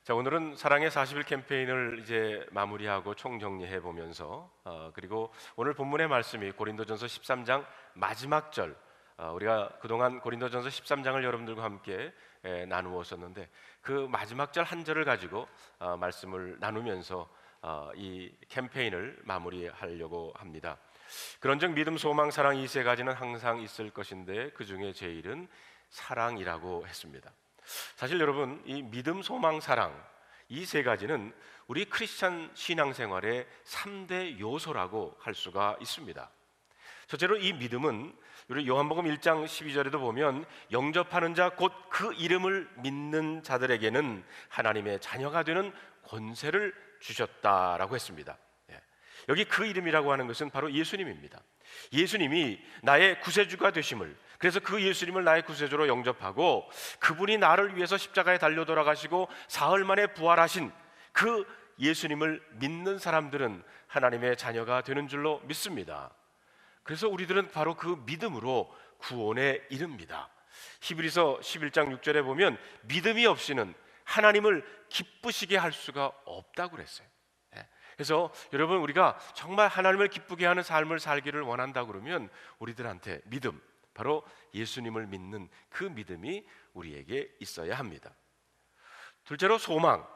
자, 오늘은 사랑의 40일 캠페인을 이제 마무리하고 총정리해 보면서 그리고 오늘 본문의 말씀이 고린도전서 13장 마지막 절, 우리가 그동안 고린도전서 13장을 여러분들과 함께 나누었었는데 그 마지막 절 한 절을 가지고 말씀을 나누면서 이 캠페인을 마무리하려고 합니다. 그런즉 믿음, 소망, 사랑 이 세 가지는 항상 있을 것인데 그 중에 제일은 사랑이라고 했습니다. 사실 여러분, 이 믿음, 소망, 사랑 이 세 가지는 우리 크리스찬 신앙생활의 3대 요소라고 할 수가 있습니다. 첫째로 이 믿음은 우리 요한복음 1장 12절에도 보면 영접하는 자 곧 그 이름을 믿는 자들에게는 하나님의 자녀가 되는 권세를 주셨다라고 했습니다. 여기 그 이름이라고 하는 것은 바로 예수님입니다. 예수님이 나의 구세주가 되심을, 그래서 그 예수님을 나의 구세주로 영접하고 그분이 나를 위해서 십자가에 달려 돌아가시고 사흘 만에 부활하신 그 예수님을 믿는 사람들은 하나님의 자녀가 되는 줄로 믿습니다. 그래서 우리들은 바로 그 믿음으로 구원에 이릅니다. 히브리서 11장 6절에 보면 믿음이 없이는 하나님을 기쁘시게 할 수가 없다고 그랬어요. 그래서 여러분, 우리가 정말 하나님을 기쁘게 하는 삶을 살기를 원한다 그러면 우리들한테 믿음, 바로 예수님을 믿는 그 믿음이 우리에게 있어야 합니다. 둘째로 소망.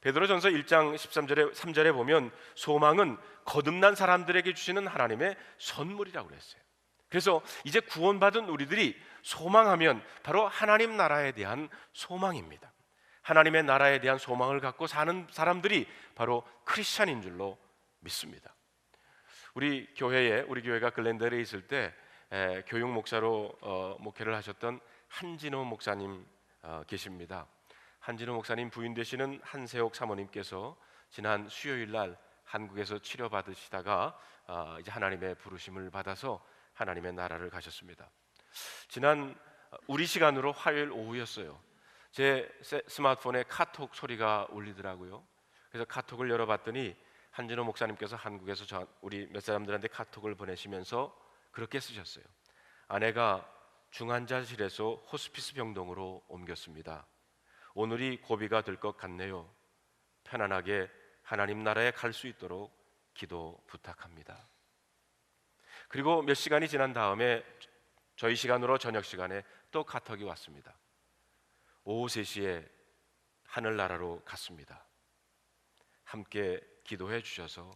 베드로전서 1장 13절에 3절에 보면 소망은 거듭난 사람들에게 주시는 하나님의 선물이라고 그랬어요. 그래서 이제 구원받은 우리들이 소망하면 바로 하나님 나라에 대한 소망입니다. 하나님의 나라에 대한 소망을 갖고 사는 사람들이 바로 크리스찬인 줄로 믿습니다. 우리 교회가 글렌델에 있을 때 교육 목사로 목회를 하셨던 한진호 목사님 계십니다. 한진호 목사님 부인 되시는 한세옥 사모님께서 지난 수요일 날 한국에서 치료받으시다가 이제 하나님의 부르심을 받아서 하나님의 나라를 가셨습니다. 지난 우리 시간으로 화요일 오후였어요. 제 스마트폰에 카톡 소리가 울리더라고요. 그래서 카톡을 열어봤더니 한진호 목사님께서 한국에서 우리 몇 사람들한테 카톡을 보내시면서 그렇게 쓰셨어요. 아내가 중환자실에서 호스피스 병동으로 옮겼습니다. 오늘이 고비가 될 것 같네요. 편안하게 하나님 나라에 갈 수 있도록 기도 부탁합니다. 그리고 몇 시간이 지난 다음에 저희 시간으로 저녁 시간에 또 카톡이 왔습니다. 오후 3시에 하늘나라로 갔습니다. 함께 기도해 주셔서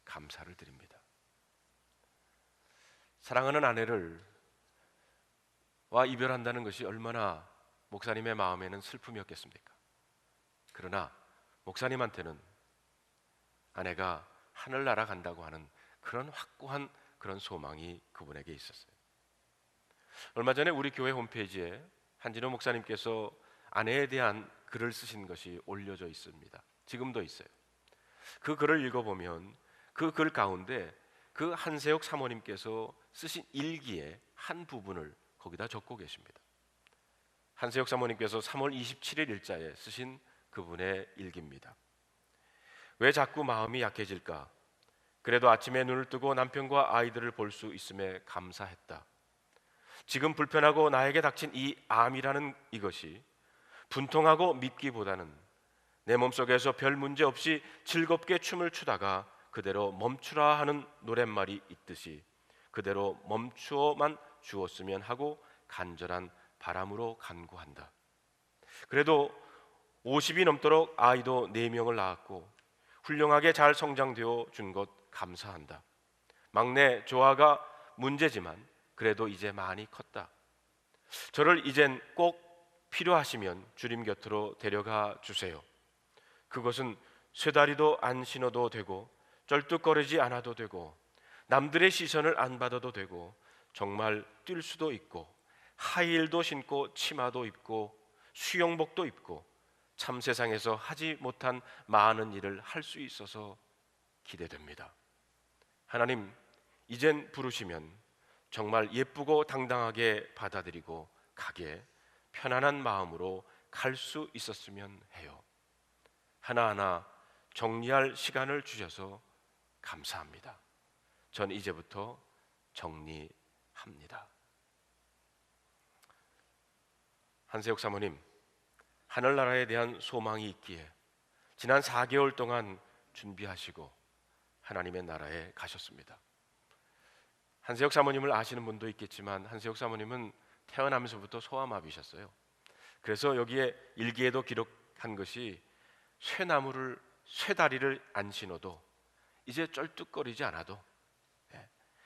감사를 드립니다. 사랑하는 아내를 이별한다는 것이 얼마나 목사님의 마음에는 슬픔이었겠습니까? 그러나 목사님한테는 아내가 하늘나라 간다고 하는 그런 확고한 그런 소망이 그분에게 있었어요. 얼마 전에 우리 교회 홈페이지에 한진호 목사님께서 아내에 대한 글을 쓰신 것이 올려져 있습니다. 지금도 있어요. 그 글을 읽어보면 그 글 가운데 그 한세옥 사모님께서 쓰신 일기의 한 부분을 거기다 적고 계십니다. 한세옥 사모님께서 3월 27일 일자에 쓰신 그분의 일기입니다. 왜 자꾸 마음이 약해질까? 그래도 아침에 눈을 뜨고 남편과 아이들을 볼 수 있음에 감사했다. 지금 불편하고 나에게 닥친 이 암이라는 이것이 분통하고 밉기보다는 내 몸속에서 별 문제 없이 즐겁게 춤을 추다가 그대로 멈추라 하는 노랫말이 있듯이 그대로 멈추어만 주었으면 하고 간절한 바람으로 간구한다. 그래도 50이 넘도록 아이도 4명을 낳았고 훌륭하게 잘 성장되어 준 것 감사한다. 막내 조아가 문제지만 그래도 이제 많이 컸다. 저를 이젠 꼭 필요하시면 주님 곁으로 데려가 주세요. 그것은 쇠다리도 안 신어도 되고 쩔뚝거리지 않아도 되고 남들의 시선을 안 받아도 되고 정말 뛸 수도 있고 하이힐도 신고 치마도 입고 수영복도 입고 참 세상에서 하지 못한 많은 일을 할 수 있어서 기대됩니다. 하나님, 이젠 부르시면 정말 예쁘고 당당하게 받아들이고 가게 편안한 마음으로 갈 수 있었으면 해요. 하나하나 정리할 시간을 주셔서 감사합니다. 전 이제부터 정리합니다. 한세옥 사모님, 하늘나라에 대한 소망이 있기에 지난 4개월 동안 준비하시고 하나님의 나라에 가셨습니다. 한세혁 사모님을 아시는 분도 있겠지만 한세혁 사모님은 태어나면서부터 소아마비셨어요. 그래서 여기에 일기에도 기록한 것이 쇠다리를 안 신어도 이제 쩔뚝거리지 않아도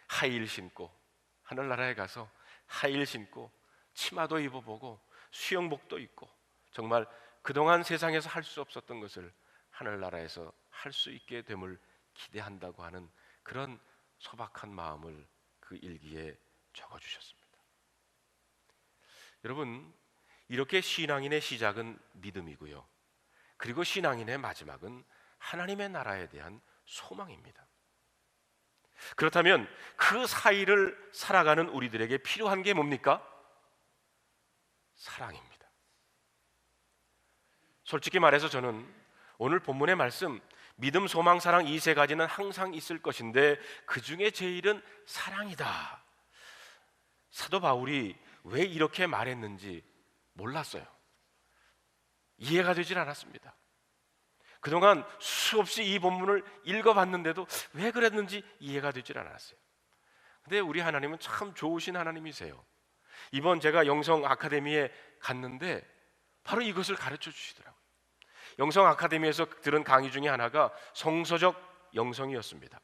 하이힐 신고 하늘나라에 가서 하이힐 신고 치마도 입어보고 수영복도 입고 정말 그동안 세상에서 할 수 없었던 것을 하늘나라에서 할 수 있게 됨을 기대한다고 하는 그런 소박한 마음을 그 일기에 적어주셨습니다. 여러분, 이렇게 신앙인의 시작은 믿음이고요, 그리고 신앙인의 마지막은 하나님의 나라에 대한 소망입니다. 그렇다면 그 사이를 살아가는 우리들에게 필요한 게 뭡니까? 사랑입니다. 솔직히 말해서 저는 오늘 본문의 말씀 믿음, 소망, 사랑 이 세 가지는 항상 있을 것인데 그 중에 제일은 사랑이다. 사도 바울이 왜 이렇게 말했는지 몰랐어요. 이해가 되질 않았습니다. 그동안 수없이 이 본문을 읽어봤는데도 왜 그랬는지 이해가 되질 않았어요. 근데 우리 하나님은 참 좋으신 하나님이세요. 이번 제가 영성 아카데미에 갔는데 바로 이것을 가르쳐 주시더라고요. 영성 아카데미에서 들은 강의 중에 하나가 성서적 영성이었습니다.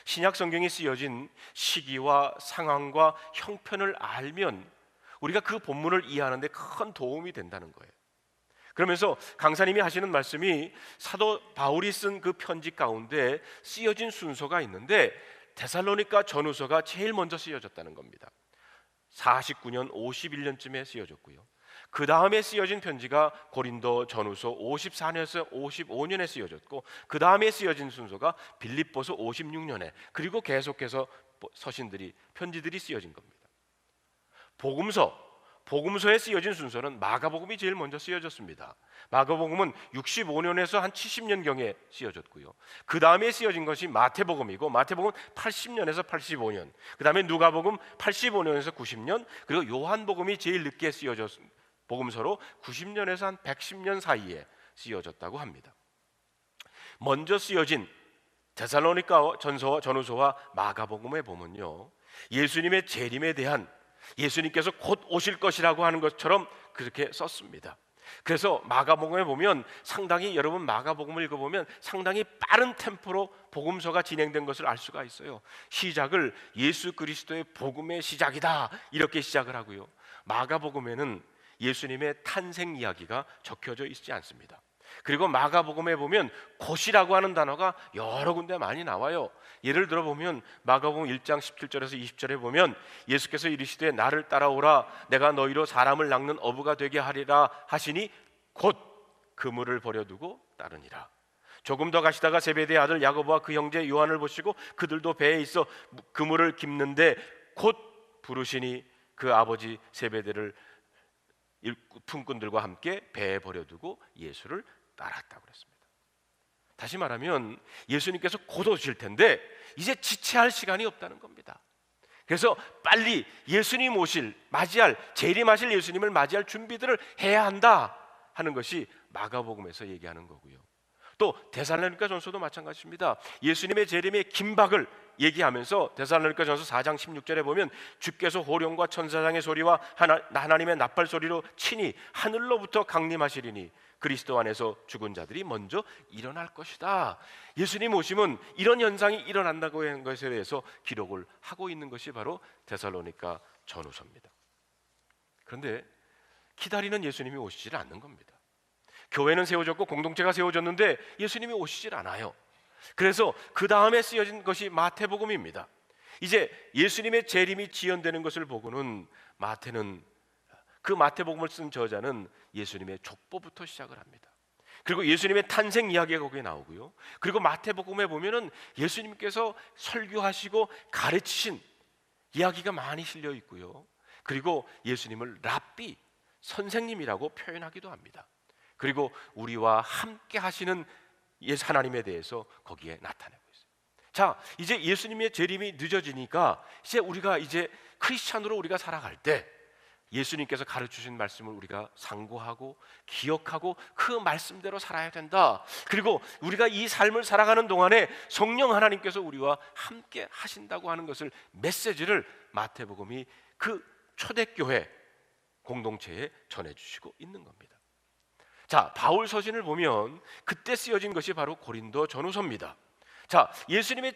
신약 성경이 쓰여진 시기와 상황과 형편을 알면 우리가 그 본문을 이해하는 데 큰 도움이 된다는 거예요. 그러면서 강사님이 하시는 말씀이 사도 바울이 쓴 그 편지 가운데 쓰여진 순서가 있는데 데살로니가 전후서가 제일 먼저 쓰여졌다는 겁니다. 49년 51년쯤에 쓰여졌고요, 그 다음에 쓰여진 편지가 고린도 전후서 54년에서 55년에 쓰여졌고, 그 다음에 쓰여진 순서가 빌립보서 56년에, 그리고 계속해서 서신들이, 편지들이 쓰여진 겁니다. 복음서에 쓰여진 순서는 마가복음이 제일 먼저 쓰여졌습니다. 마가복음은 65년에서 한 70년경에 쓰여졌고요, 그 다음에 쓰여진 것이 마태복음이고, 마태복음은 80년에서 85년, 그 다음에 누가복음 85년에서 90년, 그리고 요한복음이 제일 늦게 쓰여졌 복음서로 90년에서 한 110년 사이에 쓰여졌다고 합니다. 먼저 쓰여진 데살로니가 전후서와 마가복음에 보면요, 예수님의 재림에 대한, 예수님께서 곧 오실 것이라고 하는 것처럼 그렇게 썼습니다. 그래서 마가복음에 보면 상당히, 여러분 마가복음을 읽어보면 상당히 빠른 템포로 복음서가 진행된 것을 알 수가 있어요. 시작을 예수 그리스도의 복음의 시작이다 이렇게 시작을 하고요, 마가복음에는 예수님의 탄생 이야기가 적혀져 있지 않습니다. 그리고 마가복음에 보면 곧이라고 하는 단어가 여러 군데 많이 나와요. 예를 들어 보면 마가복음 1장 17절에서 20절에 보면 예수께서 이르시되 나를 따라오라 내가 너희로 사람을 낚는 어부가 되게 하리라 하시니 곧 그물을 버려두고 따르니라. 조금 더 가시다가 제베데의 아들 야고보와 그 형제 요한을 보시고 그들도 배에 있어 그물을 깁는데 곧 부르시니 그 아버지 제베데를 품꾼들과 함께 배에 버려두고 예수를 따랐다고 그랬습니다. 다시 말하면 예수님께서 곧 오실 텐데 이제 지체할 시간이 없다는 겁니다. 그래서 빨리 예수님 맞이할, 재림하실 예수님을 맞이할 준비들을 해야 한다 하는 것이 마가복음에서 얘기하는 거고요, 또 데살로니가 전서도 마찬가지입니다. 예수님의 재림의 긴박을 얘기하면서 데살로니가 전서 4장 16절에 보면 주께서 호령과 천사장의 소리와 하나님의 나팔 소리로 친히 하늘로부터 강림하시리니 그리스도 안에서 죽은 자들이 먼저 일어날 것이다. 예수님 오심은 이런 현상이 일어난다고 하는 것에 대해서 기록을 하고 있는 것이 바로 데살로니가 전후서입니다. 그런데 기다리는 예수님이 오시질 않는 겁니다. 교회는 세워졌고 공동체가 세워졌는데 예수님이 오시질 않아요. 그래서 그 다음에 쓰여진 것이 마태복음입니다. 이제 예수님의 재림이 지연되는 것을 보고는 마태는, 그 마태복음을 쓴 저자는 예수님의 족보부터 시작을 합니다. 그리고 예수님의 탄생 이야기가 거기에 나오고요, 그리고 마태복음에 보면은 예수님께서 설교하시고 가르치신 이야기가 많이 실려 있고요, 그리고 예수님을 랍비, 선생님이라고 표현하기도 합니다. 그리고 우리와 함께 하시는 하나님에 대해서 거기에 나타내고 있어요. 자, 이제 예수님의 재림이 늦어지니까 이제 우리가 이제 크리스찬으로 우리가 살아갈 때 예수님께서 가르치신 말씀을 우리가 상고하고 기억하고 그 말씀대로 살아야 된다. 그리고 우리가 이 삶을 살아가는 동안에 성령 하나님께서 우리와 함께 하신다고 하는 것을, 메시지를 마태복음이 그 초대교회 공동체에 전해주시고 있는 겁니다. 자, 바울 서신을 보면 그때 쓰여진 것이 바로 고린도 전후서입니다. 자, 예수님의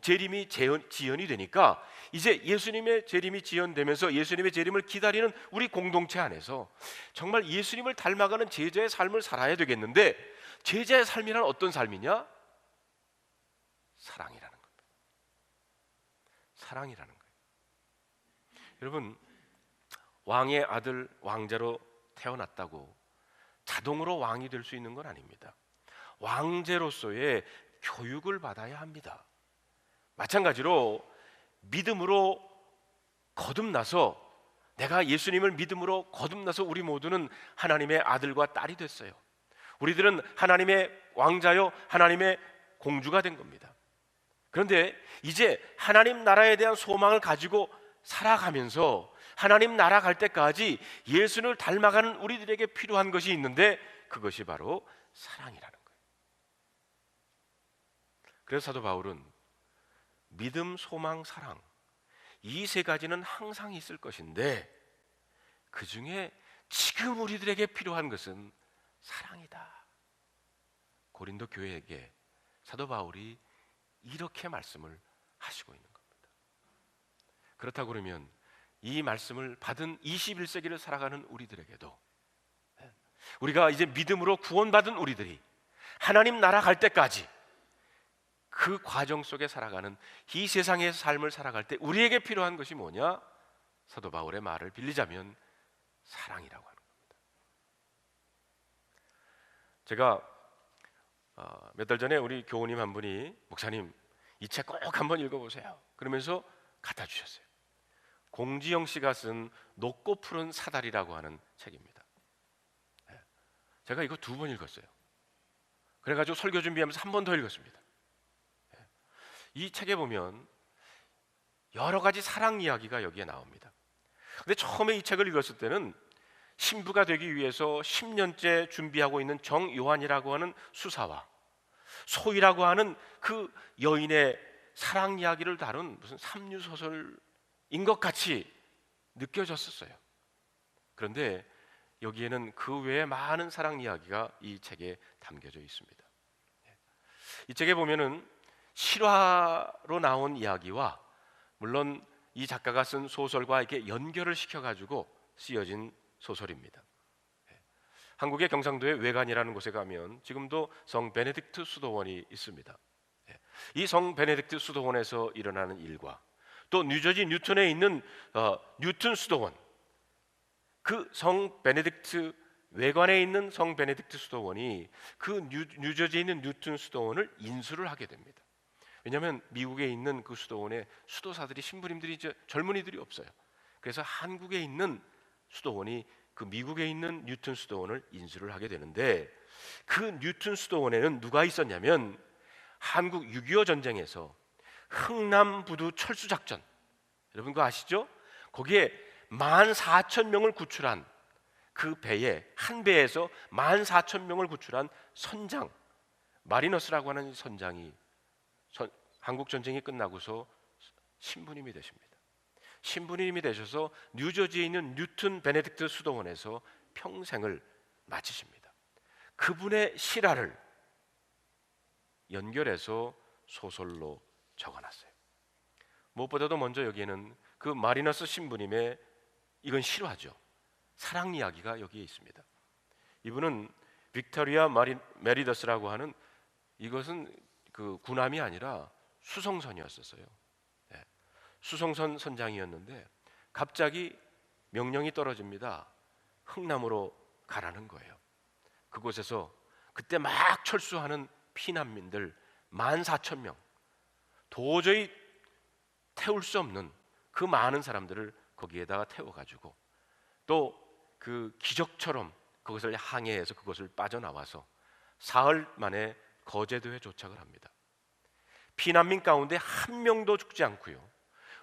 재림이 지연이 되니까 이제 예수님의 재림이 지연되면서 예수님의 재림을 기다리는 우리 공동체 안에서 정말 예수님을 닮아가는 제자의 삶을 살아야 되겠는데, 제자의 삶이란 어떤 삶이냐? 사랑이라는 겁니다. 사랑이라는 거예요. 여러분, 왕의 아들, 왕자로 태어났다고 자동으로 왕이 될 수 있는 건 아닙니다. 왕제로서의 교육을 받아야 합니다. 마찬가지로 믿음으로 거듭나서, 내가 예수님을 믿음으로 거듭나서 우리 모두는 하나님의 아들과 딸이 됐어요. 우리들은 하나님의 왕자요 하나님의 공주가 된 겁니다. 그런데 이제 하나님 나라에 대한 소망을 가지고 살아가면서 하나님 나라 갈 때까지 예수를 닮아가는 우리들에게 필요한 것이 있는데, 그것이 바로 사랑이라는 거예요. 그래서 사도 바울은 믿음, 소망, 사랑, 이 세 가지는 항상 있을 것인데 그 중에 지금 우리들에게 필요한 것은 사랑이다. 고린도 교회에게 사도 바울이 이렇게 말씀을 하시고 있는 겁니다. 그렇다고 그러면 이 말씀을 받은 21세기를 살아가는 우리들에게도, 우리가 이제 믿음으로 구원받은 우리들이 하나님 나라 갈 때까지 그 과정 속에 살아가는 이 세상의 삶을 살아갈 때 우리에게 필요한 것이 뭐냐? 사도 바울의 말을 빌리자면 사랑이라고 하는 겁니다. 제가 몇 달 전에 우리 교우님 한 분이, 목사님 이 책 꼭 한번 읽어보세요, 그러면서 갖다 주셨어요. 공지영 씨가 쓴 높고 푸른 사다리라고 하는 책입니다. 제가 이거 2번 읽었어요. 그래가지고 설교 준비하면서 한 번 더 읽었습니다. 이 책에 보면 여러 가지 사랑 이야기가 여기에 나옵니다. 근데 처음에 이 책을 읽었을 때는 신부가 되기 위해서 10년째 준비하고 있는 정요한이라고 하는 수사와 소희라고 하는 그 여인의 사랑 이야기를 다룬 무슨 삼류소설인 것 같이 느껴졌었어요. 그런데 여기에는 그 외에 많은 사랑 이야기가 이 책에 담겨져 있습니다. 이 책에 보면은 실화로 나온 이야기와, 물론 이 작가가 쓴 소설과 이렇게 연결을 시켜가지고 쓰여진 소설입니다. 한국의 경상도의 외관이라는 곳에 가면 지금도 성 베네딕트 수도원이 있습니다. 이 성 베네딕트 수도원에서 일어나는 일과, 또 뉴저지 뉴턴에 있는 뉴턴 수도원, 그 성 베네딕트 외관에 있는 성 베네딕트 수도원이 그 뉴저지에 있는 뉴턴 수도원을 인수를 하게 됩니다. 왜냐하면 미국에 있는 그 수도원에 수도사들이, 신부님들이, 젊은이들이 없어요. 그래서 한국에 있는 수도원이 그 미국에 있는 뉴턴 수도원을 인수를 하게 되는데, 그 뉴턴 수도원에는 누가 있었냐면 한국 6.25 전쟁에서 흥남부두 철수작전, 여러분 그거 아시죠? 거기에 14,000명을 구출한 그 배에, 한 배에서 14,000명을 구출한 선장, 마리너스라고 하는 선장이 한국 전쟁이 끝나고서 신부님이 되십니다. 신부님이 되셔서 뉴저지에 있는 뉴턴 베네딕트 수도원에서 평생을 마치십니다. 그분의 실화를 연결해서 소설로 적어놨어요. 무엇보다도 먼저 여기에는 그 마리너스 신부님의, 이건 실화죠, 사랑 이야기가 여기에 있습니다. 이분은 빅토리아 메리더스라고 하는, 이것은 그 군함이 아니라 수송선이었어요. 수송선 선장이었는데 갑자기 명령이 떨어집니다. 흥남으로 가라는 거예요. 그곳에서 그때 막 철수하는 피난민들 14,000명, 도저히 태울 수 없는 그 많은 사람들을 거기에다가 태워가지고, 또 그 기적처럼 그것을 항해해서 그것을 빠져나와서 사흘 만에 거제도에 도착을 합니다. 피난민 가운데 한 명도 죽지 않고요,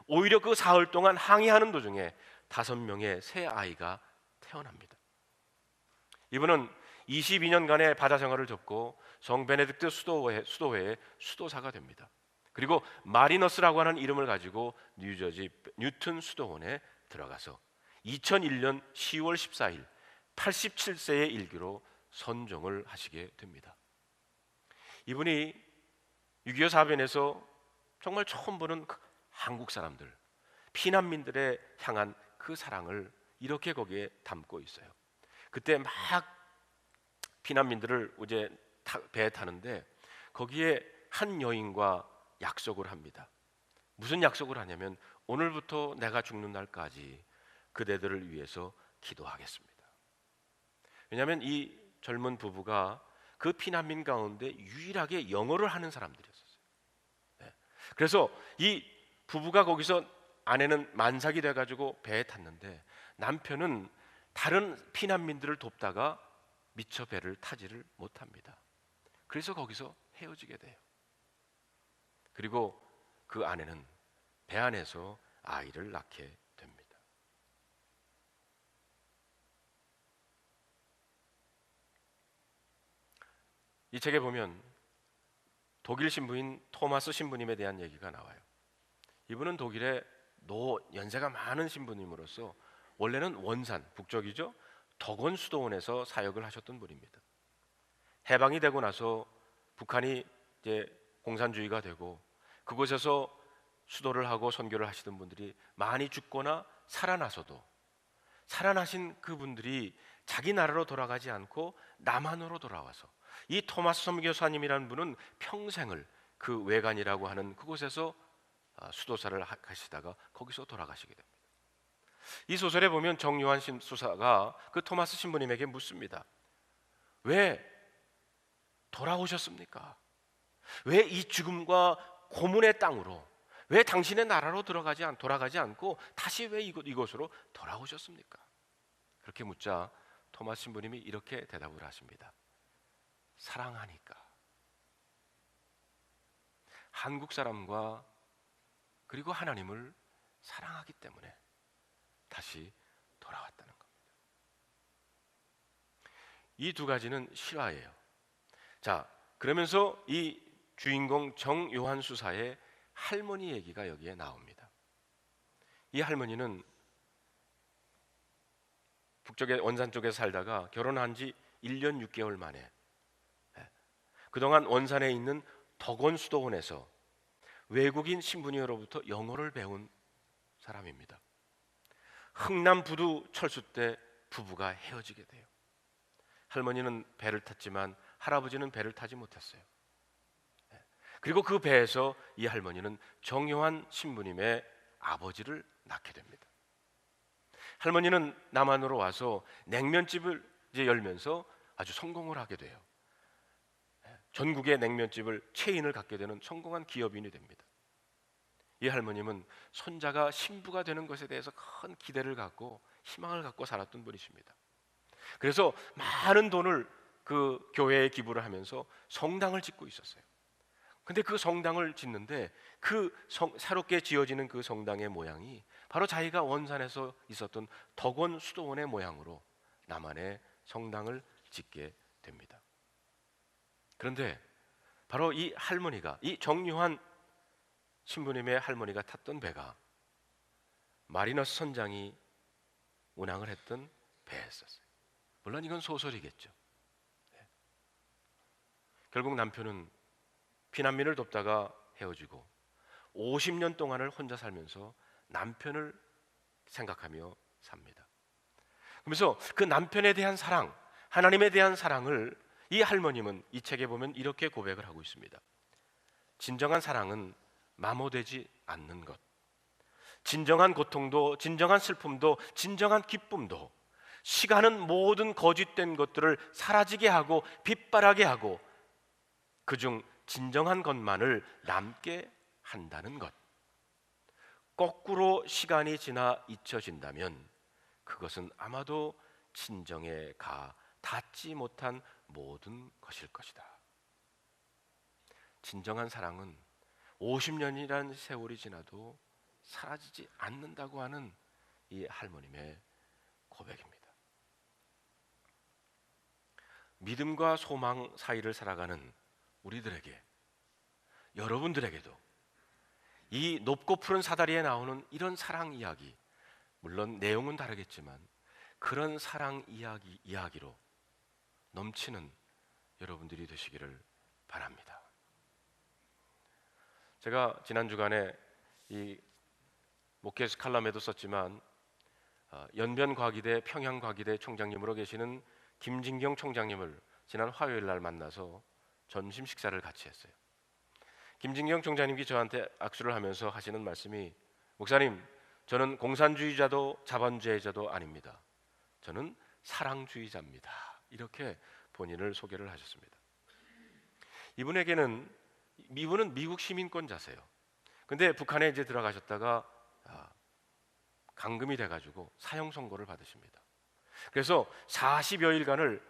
오히려 그 사흘 동안 항해하는 도중에 5명의 새 아이가 태어납니다. 이분은 22년간의 바다 생활을 접고 성 베네딕트 수도회의 수도사가 됩니다. 그리고 마리너스라고 하는 이름을 가지고 뉴저지 뉴튼 수도원에 들어가서 2001년 10월 14일 87세의 일기로 선종을 하시게 됩니다. 이분이 6.25 사변에서 정말 처음 보는 한국 사람들, 피난민들에 향한 그 사랑을 이렇게 거기에 담고 있어요. 그때 막 피난민들을 이제 배에 타는데 거기에 한 여인과 약속을 합니다. 무슨 약속을 하냐면 오늘부터 내가 죽는 날까지 그대들을 위해서 기도하겠습니다. 왜냐하면 이 젊은 부부가 그 피난민 가운데 유일하게 영어를 하는 사람들이었어요. 네. 그래서 이 부부가 거기서 아내는 만삭이 돼가지고 배에 탔는데 남편은 다른 피난민들을 돕다가 미처 배를 타지를 못합니다. 그래서 거기서 헤어지게 돼요. 그리고 그 아내는 배 안에서 아이를 낳게 됩니다. 이 책에 보면 독일 신부인 토마스 신부님에 대한 얘기가 나와요. 이분은 독일의 연세가 많은 신부님으로서 원래는 원산, 북쪽이죠, 덕원 수도원에서 사역을 하셨던 분입니다. 해방이 되고 나서 북한이 이제 공산주의가 되고 그곳에서 수도를 하고 선교를 하시던 분들이 많이 죽거나 살아나서도 살아나신 그분들이 자기 나라로 돌아가지 않고 남한으로 돌아와서 이 토마스 선교사님이라는 분은 평생을 그 외관이라고 하는 그곳에서 수도사를 하시다가 거기서 돌아가시게 됩니다. 이 소설에 보면 정요한 수사가 그 토마스 신부님에게 묻습니다. 왜 돌아오셨습니까? 왜 이 죽음과 고문의 땅으로, 왜 당신의 나라로 돌아가지 않고 다시 왜 이곳으로 돌아오셨습니까? 그렇게 묻자 토마스 신부님이 이렇게 대답을 하십니다. 사랑하니까. 한국 사람과 그리고 하나님을 사랑하기 때문에 다시 돌아왔다는 겁니다. 이 두 가지는 실화예요. 자, 그러면서 이 주인공 정요한 수사의 할머니 얘기가 여기에 나옵니다. 이 할머니는 북쪽의 원산 쪽에 살다가 결혼한 지 1년 6개월 만에 그동안 원산에 있는 덕원 수도원에서 외국인 신부님으로부터 영어를 배운 사람입니다. 흥남 부두 철수 때 부부가 헤어지게 돼요. 할머니는 배를 탔지만 할아버지는 배를 타지 못했어요. 그리고 그 배에서 이 할머니는 정요한 신부님의 아버지를 낳게 됩니다. 할머니는 남한으로 와서 냉면집을 이제 열면서 아주 성공을 하게 돼요. 전국의 냉면집을 체인을 갖게 되는 성공한 기업인이 됩니다. 이 할머님은 손자가 신부가 되는 것에 대해서 큰 기대를 갖고 희망을 갖고 살았던 분이십니다. 그래서 많은 돈을 그 교회에 기부를 하면서 성당을 짓고 있었어요. 근데 그 성당을 짓는데 새롭게 지어지는 그 성당의 모양이 바로 자기가 원산에서 있었던 덕원 수도원의 모양으로 남한의 성당을 짓게 됩니다. 그런데 바로 이 할머니가, 이 정요한 신부님의 할머니가 탔던 배가 마리너스 선장이 운항을 했던 배였었어요. 물론 이건 소설이겠죠. 네. 결국 남편은 피난민을 돕다가 헤어지고 50년 동안을 혼자 살면서 남편을 생각하며 삽니다. 그러면서 그 남편에 대한 사랑, 하나님에 대한 사랑을 이 할머님은 이 책에 보면 이렇게 고백을 하고 있습니다. 진정한 사랑은 마모되지 않는 것, 진정한 고통도, 진정한 슬픔도, 진정한 기쁨도, 시간은 모든 거짓된 것들을 사라지게 하고 빛바라게 하고 그중 진정한 것만을 남게 한다는 것. 거꾸로 시간이 지나 잊혀진다면 그것은 아마도 진정에 닿지 못한 모든 것일 것이다. 진정한 사랑은 50년이란 세월이 지나도 사라지지 않는다고 하는 이 할머님의 고백입니다. 믿음과 소망 사이를 살아가는 우리들에게, 여러분들에게도 이 높고 푸른 사다리에 나오는 이런 사랑 이야기, 물론 내용은 다르겠지만 그런 사랑 이야기로 넘치는 여러분들이 되시기를 바랍니다. 제가 지난 주간에 이 목회스 칼럼에도 썼지만 연변과기대 평양과기대 총장님으로 계시는 김진경 총장님을 지난 화요일 날 만나서 점심 식사를 같이 했어요. 김진경 총장님이 저한테 악수를 하면서 하시는 말씀이, 목사님, 저는 공산주의자도 자본주의자도 아닙니다. 저는 사랑주의자입니다. 이렇게 본인을 소개를 하셨습니다. 이분은 미국 시민권자세요. 근데 북한에 이제 들어가셨다가 감금이 돼가지고 사형 선고를 받으십니다. 그래서 40여일간을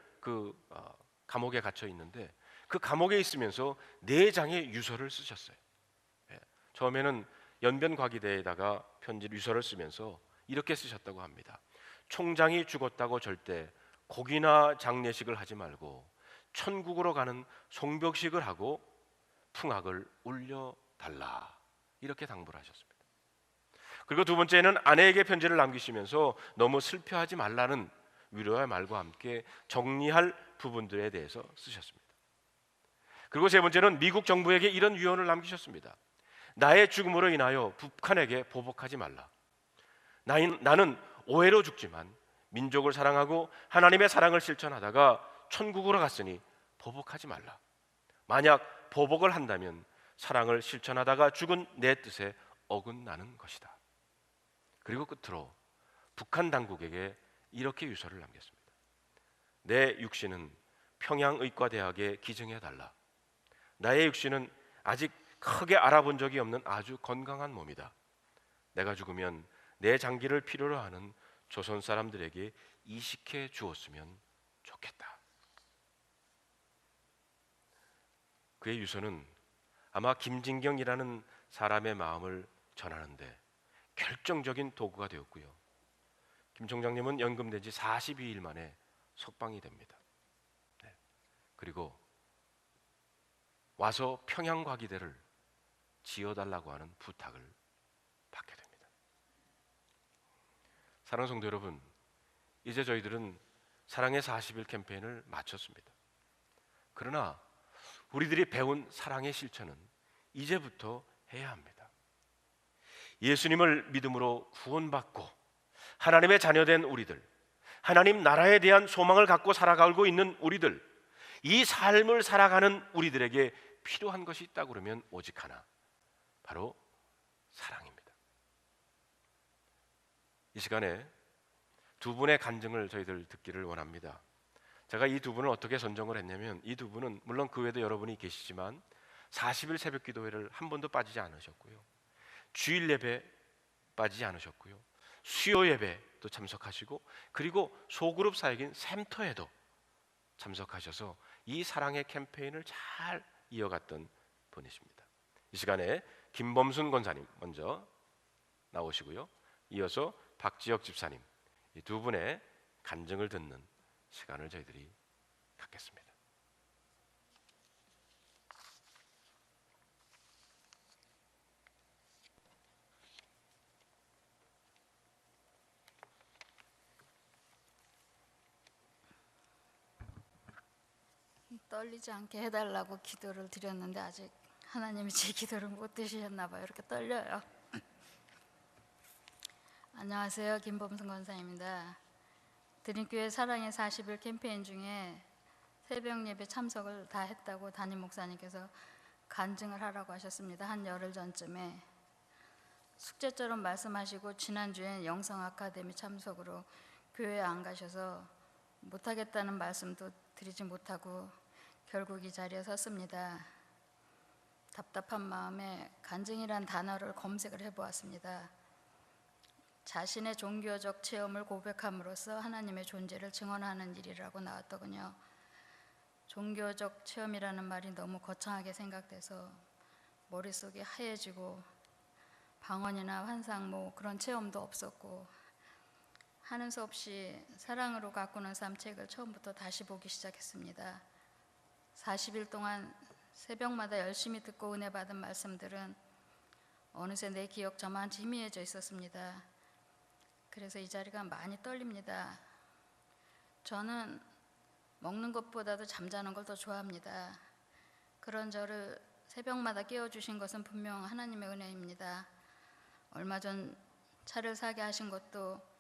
감옥에 갇혀 있는데 그 감옥에 있으면서 4장의 유서를 쓰셨어요. 처음에는 연변과기대에다가 편지를 유서를 쓰면서 이렇게 쓰셨다고 합니다. 총장이 죽었다고 절대 고기나 장례식을 하지 말고 천국으로 가는 송벽식을 하고 풍악을 울려달라, 이렇게 당부를 하셨습니다. 그리고 두 번째는 아내에게 편지를 남기시면서 너무 슬퍼하지 말라는 위로의 말과 함께 정리할 부분들에 대해서 쓰셨습니다. 그리고 세 번째는 미국 정부에게 이런 유언을 남기셨습니다. 나의 죽음으로 인하여 북한에게 보복하지 말라. 나는 오해로 죽지만 민족을 사랑하고 하나님의 사랑을 실천하다가 천국으로 갔으니 보복하지 말라. 만약 보복을 한다면 사랑을 실천하다가 죽은 내 뜻에 어긋나는 것이다. 그리고 끝으로 북한 당국에게 이렇게 유서를 남겼습니다. 내 육신은 평양의과대학에 기증해달라. 나의 육신은 아직 크게 알아본 적이 없는 아주 건강한 몸이다. 내가 죽으면 내 장기를 필요로 하는 조선 사람들에게 이식해 주었으면 좋겠다. 그의 유서는 아마 김진경이라는 사람의 마음을 전하는데 결정적인 도구가 되었고요. 김 총장님은 연금된 지 42일 만에 석방이 됩니다. 그리고 와서 평양과기대를 지어달라고 하는 부탁을 받게 됩니다. 사랑하는 성도 여러분, 이제 저희들은 사랑의 40일 캠페인을 마쳤습니다. 그러나 우리들이 배운 사랑의 실천은 이제부터 해야 합니다. 예수님을 믿음으로 구원받고 하나님의 자녀된 우리들, 하나님 나라에 대한 소망을 갖고 살아가고 있는 우리들, 이 삶을 살아가는 우리들에게 필요한 것이 있다고 그러면 오직 하나, 바로 사랑입니다. 이 시간에 두 분의 간증을 저희들 듣기를 원합니다. 제가 이 두 분을 어떻게 선정을 했냐면, 이 두 분은 물론 그 외에도 여러분이 계시지만 40일 새벽 기도회를 한 번도 빠지지 않으셨고요, 주일 예배 빠지지 않으셨고요, 수요 예배도 참석하시고, 그리고 소그룹 사역인 샘터에도 참석하셔서 이 사랑의 캠페인을 잘 이어갔던 분이십니다. 이 시간에 김범순 권사님 먼저 나오시고요, 이어서 박지혁 집사님, 이 두 분의 간증을 듣는 시간을 저희들이 갖겠습니다. 떨리지 않게 해달라고 기도를 드렸는데 아직 하나님이 제 기도를 못 드시셨나 봐요. 이렇게 떨려요. 안녕하세요, 김범순 권사입니다. 드림교회 사랑의 40일 캠페인 중에 새벽 예배 참석을 다 했다고 담임 목사님께서 간증을 하라고 하셨습니다. 한 열흘 전쯤에 숙제처럼 말씀하시고, 지난주엔 영성 아카데미 참석으로 교회에 안 가셔서 못하겠다는 말씀도 드리지 못하고 결국 이 자리에 섰습니다. 답답한 마음에 간증이란 단어를 검색을 해보았습니다. 자신의 종교적 체험을 고백함으로써 하나님의 존재를 증언하는 일이라고 나왔더군요. 종교적 체험이라는 말이 너무 거창하게 생각돼서 머릿속이 하얘지고 방언이나 환상 그런 체험도 없었고 하는 수 없이 사랑으로 가꾸는 삶 책을 처음부터 다시 보기 시작했습니다. 40일 동안 새벽마다 열심히 듣고 은혜 받은 말씀들은 어느새 내 기억 저만치 희미해져 있었습니다. 그래서 이 자리가 많이 떨립니다. 저는 먹는 것보다도 잠자는 걸 더 좋아합니다. 그런 저를 새벽마다 깨워주신 것은 분명 하나님의 은혜입니다. 얼마 전 차를 사게 하신 것도,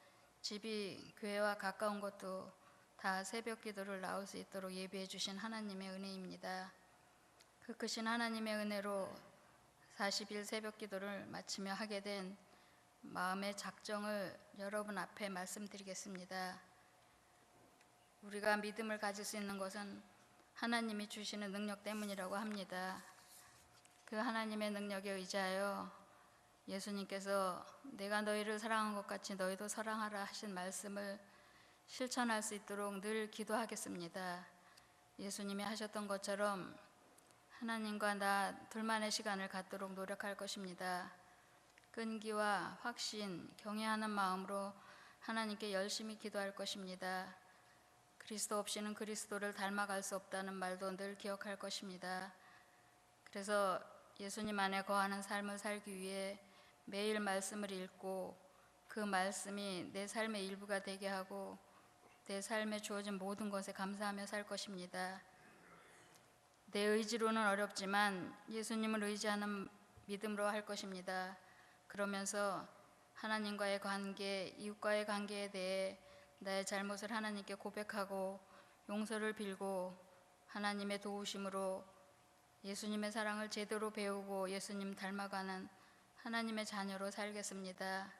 집이 교회와 가까운 것도 다 새벽 기도를 나올 수 있도록 예비해 주신 하나님의 은혜입니다. 그 크신 하나님의 은혜로 40일 새벽 기도를 마치며 하게 된 마음의 작정을 여러분 앞에 말씀드리겠습니다. 우리가 믿음을 가질 수 있는 것은 하나님이 주시는 능력 때문이라고 합니다. 그 하나님의 능력에 의지하여 예수님께서 내가 너희를 사랑한 것 같이 너희도 사랑하라 하신 말씀을 실천할 수 있도록 늘 기도하겠습니다. 예수님이 하셨던 것처럼 하나님과 나 둘만의 시간을 갖도록 노력할 것입니다. 끈기와 확신, 경외하는 마음으로 하나님께 열심히 기도할 것입니다. 그리스도 없이는 그리스도를 닮아갈 수 없다는 말도 늘 기억할 것입니다. 그래서 예수님 안에 거하는 삶을 살기 위해 매일 말씀을 읽고 그 말씀이 내 삶의 일부가 되게 하고 내 삶에 주어진 모든 것에 감사하며 살 것입니다. 내 의지로는 어렵지만 예수님을 의지하는 믿음으로 할 것입니다. 그러면서 하나님과의 관계, 이웃과의 관계에 대해 나의 잘못을 하나님께 고백하고 용서를 빌고 하나님의 도우심으로 예수님의 사랑을 제대로 배우고 예수님 닮아가는 하나님의 자녀로 살겠습니다.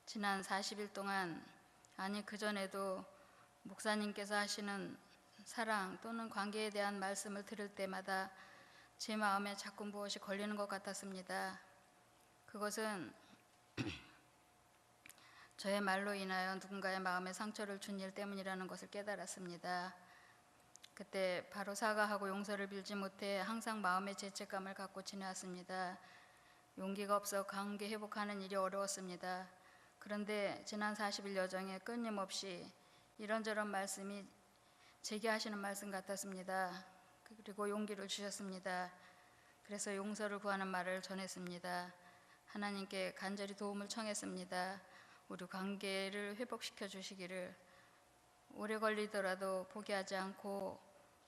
지난 40일 동안, 아니 그전에도 목사님께서 하시는 사랑 또는 관계에 대한 말씀을 들을 때마다 제 마음에 자꾸 무엇이 걸리는 것 같았습니다. 그것은 저의 말로 인하여 누군가의 마음에 상처를 준 일 때문이라는 것을 깨달았습니다. 그때 바로 사과하고 용서를 빌지 못해 항상 마음의 죄책감을 갖고 지내왔습니다. 용기가 없어 관계 회복하는 일이 어려웠습니다. 그런데 지난 40일 여정에 끊임없이 이런저런 말씀이 제게 하시는 말씀 같았습니다. 그리고 용기를 주셨습니다. 그래서 용서를 구하는 말을 전했습니다. 하나님께 간절히 도움을 청했습니다. 우리 관계를 회복시켜 주시기를, 오래 걸리더라도 포기하지 않고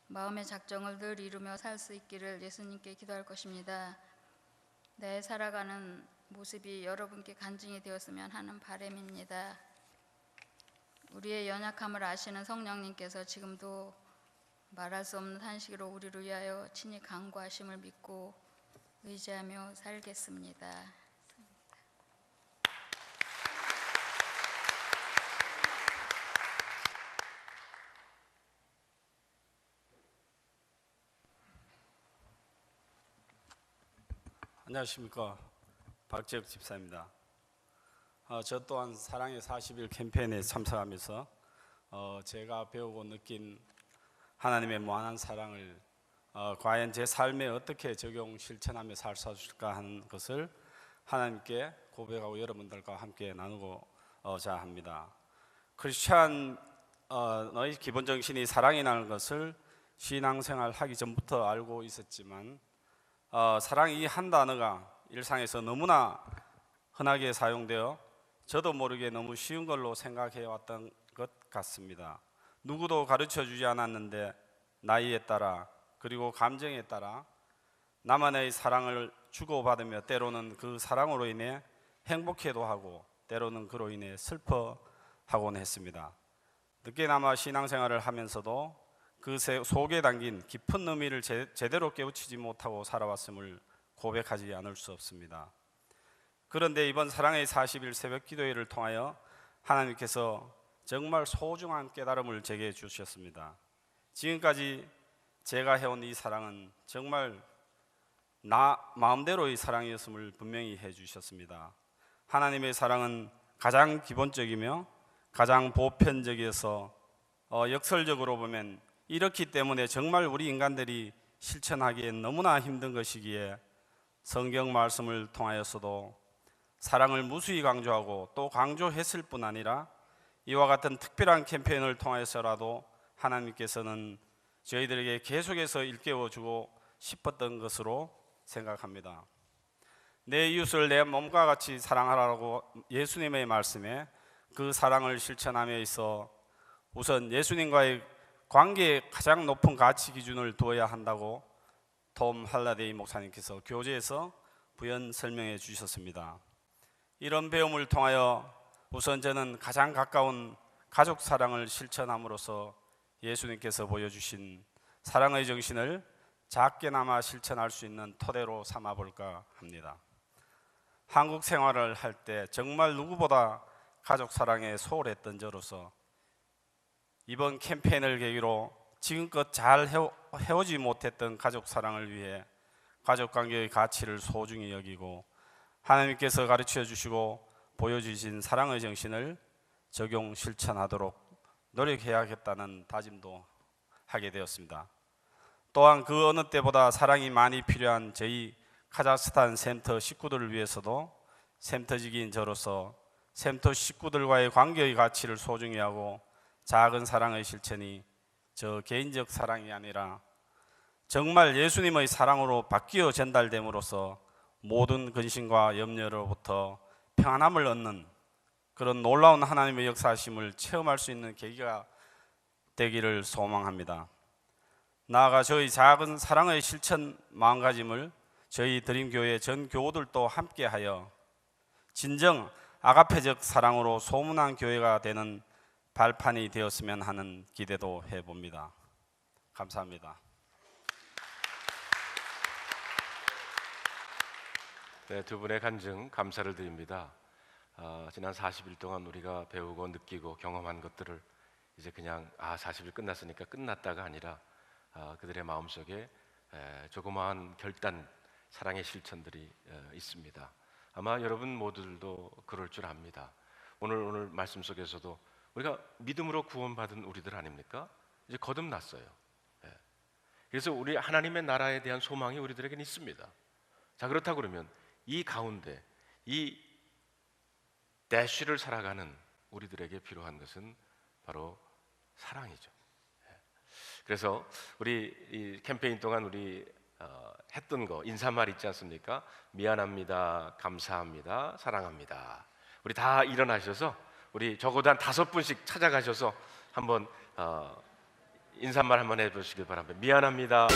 마음의 작정을 늘 이루며 살 수 있기를 예수님께 기도할 것입니다. 내 살아가는 모습이 여러분께 간증이 되었으면 하는 바람입니다. 우리의 연약함을 아시는 성령님께서 지금도 말할 수 없는 탄식으로 우리를 위하여 친히 간구하심을 믿고 의지하며 살겠습니다. 안녕하십니까, 박재혁 집사입니다. 저 또한 사랑의 40일 캠페인에 참석하면서 제가 배우고 느낀 하나님의 무한한 사랑을 과연 제 삶에 어떻게 적용 실천하며 살 수 있을까 하는 것을 하나님께 고백하고 여러분들과 함께 나누고자 합니다. 크리스찬의 기본 정신이 사랑이라는 것을 신앙생활 하기 전부터 알고 있었지만 사랑이 한 단어가 일상에서 너무나 흔하게 사용되어 저도 모르게 너무 쉬운 걸로 생각해 왔던 것 같습니다. 누구도 가르쳐 주지 않았는데 나이에 따라 그리고 감정에 따라 나만의 사랑을 주고받으며 때로는 그 사랑으로 인해 행복해도 하고 때로는 그로 인해 슬퍼하곤 했습니다. 늦게나마 신앙생활을 하면서도 그 속에 담긴 깊은 의미를 제대로 깨우치지 못하고 살아왔음을 고백하지 않을 수 없습니다. 그런데 이번 사랑의 40일 새벽 기도회를 통하여 하나님께서 정말 소중한 깨달음을 제게 주셨습니다. 지금까지 제가 해온 이 사랑은 정말 나 마음대로의 사랑이었음을 분명히 해주셨습니다. 하나님의 사랑은 가장 기본적이며 가장 보편적이어서 역설적으로 보면 이렇기 때문에 정말 우리 인간들이 실천하기엔 너무나 힘든 것이기에 성경 말씀을 통하여서도 사랑을 무수히 강조하고 또 강조했을 뿐 아니라 이와 같은 특별한 캠페인을 통해서라도 하나님께서는 저희들에게 계속해서 일깨워주고 싶었던 것으로 생각합니다. 내 이웃을 내 몸과 같이 사랑하라고 예수님의 말씀에 그 사랑을 실천함에 있어 우선 예수님과의 관계에 가장 높은 가치 기준을 두어야 한다고 톰 할라데이 목사님께서 교재에서 부연 설명해 주셨습니다. 이런 배움을 통하여 우선 저는 가장 가까운 가족 사랑을 실천함으로써 예수님께서 보여주신 사랑의 정신을 작게나마 실천할 수 있는 토대로 삼아 볼까 합니다. 한국 생활을 할 때 정말 누구보다 가족 사랑에 소홀했던 저로서 이번 캠페인을 계기로 지금껏 잘 해오지 못했던 가족 사랑을 위해 가족관계의 가치를 소중히 여기고 하나님께서 가르쳐 주시고 보여주신 사랑의 정신을 적용 실천하도록 노력해야겠다는 다짐도 하게 되었습니다. 또한 그 어느 때보다 사랑이 많이 필요한 저희 카자흐스탄 샘터 식구들을 위해서도 샘터직인 저로서 샘터 식구들과의 관계의 가치를 소중히 하고 작은 사랑의 실천이 저 개인적 사랑이 아니라 정말 예수님의 사랑으로 바뀌어 전달됨으로써 모든 근심과 염려로부터 평안함을 얻는 그런 놀라운 하나님의 역사하심을 체험할 수 있는 계기가 되기를 소망합니다. 나아가 저희 작은 사랑의 실천 마음가짐을 저희 드림교회 전 교우들도 함께하여 진정 아가페적 사랑으로 소문난 교회가 되는 발판이 되었으면 하는 기대도 해봅니다. 감사합니다. 네, 두 분의 간증 감사를 드립니다. 지난 40일 동안 우리가 배우고 느끼고 경험한 것들을 이제 그냥 40일 끝났으니까 끝났다가 아니라 그들의 마음속에 조그마한 결단, 사랑의 실천들이 있습니다. 아마 여러분 모두들도 그럴 줄 압니다. 오늘 말씀 속에서도 우리가 믿음으로 구원받은 우리들 아닙니까? 이제 거듭났어요. 그래서 우리 하나님의 나라에 대한 소망이 우리들에게는 있습니다. 자, 그렇다 그러면 이 가운데 이 대쉬를 살아가는 우리들에게 필요한 것은 바로 사랑이죠. 그래서 우리 이 캠페인 동안 우리 했던 거 인사말 있지 않습니까? 미안합니다, 감사합니다, 사랑합니다. 우리 다 일어나셔서 우리 적어도 한 5분씩 찾아가셔서 한번 인사말 한번 해보시길 바랍니다. 미안합니다.